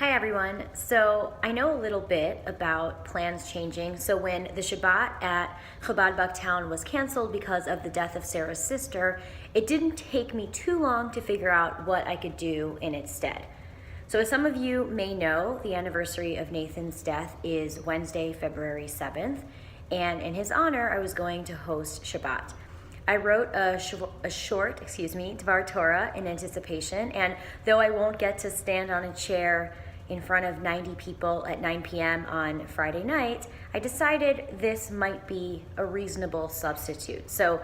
Hi everyone. So I know a little bit about plans changing. So when the Shabbat at Chabad Bucktown was canceled because of the death of Sarah's sister, it didn't take me too long to figure out what I could do in its stead. So as some of you may know, the anniversary of Nathan's death is Wednesday, February 7th, and in his honor, I was going to host Shabbat. I wrote a short, Dvar Torah in anticipation, and though I won't get to stand on a chair in front of 90 people at 9 p.m. on Friday night, I decided this might be a reasonable substitute. So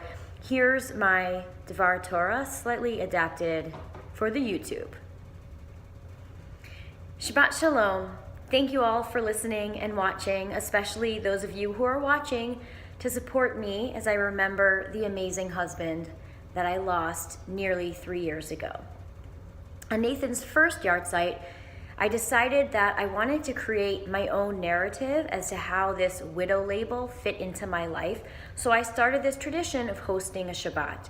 here's my Dvar Torah, slightly adapted for the YouTube. Shabbat Shalom. Thank you all for listening and watching, especially those of you who are watching to support me as I remember the amazing husband that I lost nearly 3 years ago. On Nathan's first yahrzeit, I decided that I wanted to create my own narrative as to how this widow label fit into my life, so I started this tradition of hosting a Shabbat.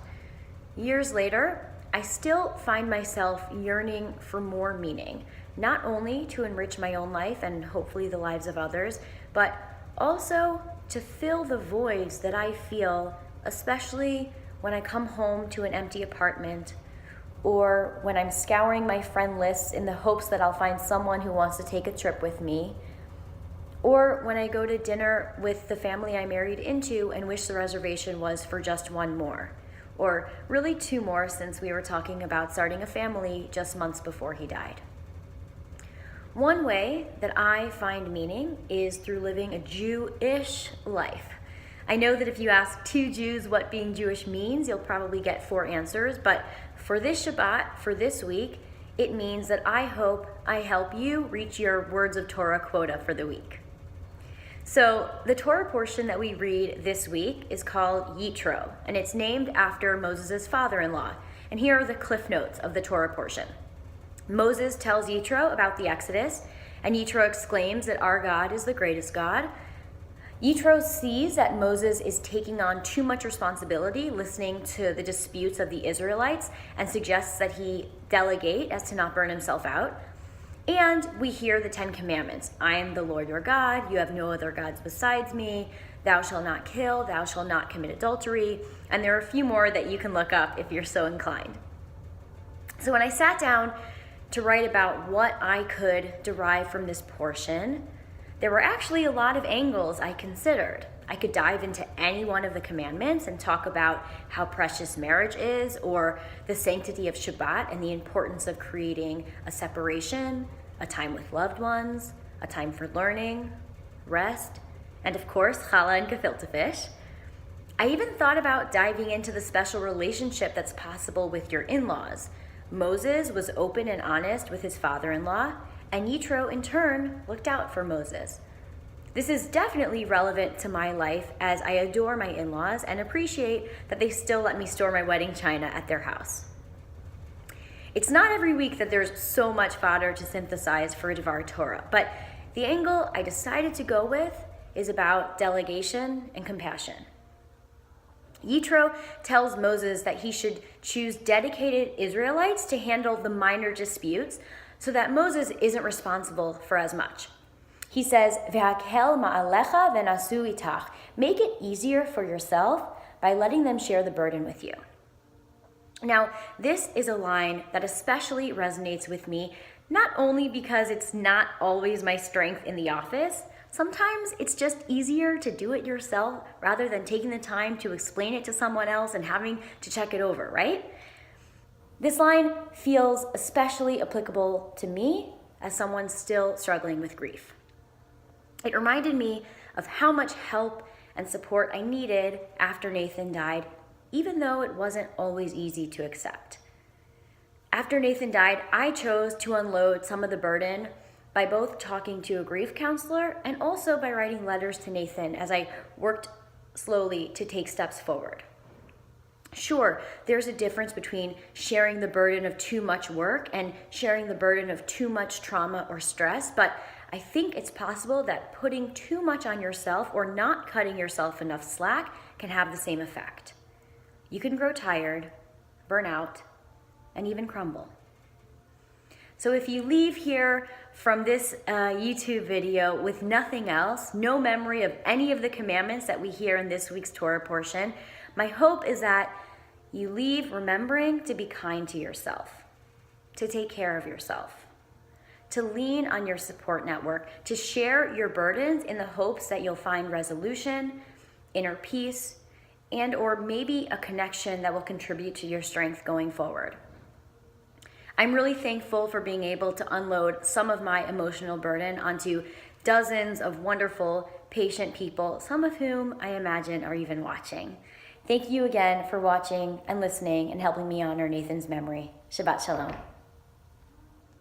Years later, I still find myself yearning for more meaning, not only to enrich my own life and hopefully the lives of others, but also to fill the voids that I feel, especially when I come home to an empty apartment, or when I'm scouring my friend lists in the hopes that I'll find someone who wants to take a trip with me, or when I go to dinner with the family I married into and wish the reservation was for just one more, or really two more since we were talking about starting a family just months before he died. One way that I find meaning is through living a Jewish life. I know that if you ask two Jews what being Jewish means, you'll probably get 4 answers, but for this Shabbat, for this week, it means that I hope I help you reach your words of Torah quota for the week. So the Torah portion that we read this week is called Yitro, and it's named after Moses' father-in-law. And here are the cliff notes of the Torah portion. Moses tells Yitro about the Exodus, and Yitro exclaims that our God is the greatest God. Yitro sees that Moses is taking on too much responsibility listening to the disputes of the Israelites and suggests that he delegate as to not burn himself out. And we hear the 10 commandments. I am the Lord your God. You have no other gods besides me. Thou shalt not kill. Thou shalt not commit adultery. And there are a few more that you can look up if you're so inclined. So when I sat down to write about what I could derive from this portion, there were actually a lot of angles I considered. I could dive into any one of the commandments and talk about how precious marriage is, or the sanctity of Shabbat and the importance of creating a separation, a time with loved ones, a time for learning, rest, and of course, challah and gefilte fish. I even thought about diving into the special relationship that's possible with your in-laws. Moses was open and honest with his father-in-law, and Yitro, in turn, looked out for Moses. This is definitely relevant to my life as I adore my in-laws and appreciate that they still let me store my wedding china at their house. It's not every week that there's so much fodder to synthesize for a Dvar Torah, but the angle I decided to go with is about delegation and compassion. Yitro tells Moses that he should choose dedicated Israelites to handle the minor disputes so that Moses isn't responsible for as much. He says, "V'hakel ma'alecha v'nasu itach." Make it easier for yourself by letting them share the burden with you. Now, this is a line that especially resonates with me, not only because it's not always my strength in the office. Sometimes it's just easier to do it yourself rather than taking the time to explain it to someone else and having to check it over, right? This line feels especially applicable to me as someone still struggling with grief. It reminded me of how much help and support I needed after Nathan died, even though it wasn't always easy to accept. After Nathan died, I chose to unload some of the burden by both talking to a grief counselor and also by writing letters to Nathan as I worked slowly to take steps forward. Sure, there's a difference between sharing the burden of too much work and sharing the burden of too much trauma or stress, but I think it's possible that putting too much on yourself or not cutting yourself enough slack can have the same effect. You can grow tired, burn out, and even crumble. So if you leave here from this YouTube video with nothing else, no memory of any of the commandments that we hear in this week's Torah portion, my hope is that you leave remembering to be kind to yourself, to take care of yourself, to lean on your support network, to share your burdens in the hopes that you'll find resolution, inner peace, and or maybe a connection that will contribute to your strength going forward. I'm really thankful for being able to unload some of my emotional burden onto dozens of wonderful, patient people, some of whom I imagine are even watching. Thank you again for watching and listening and helping me honor Nathan's memory. Shabbat Shalom.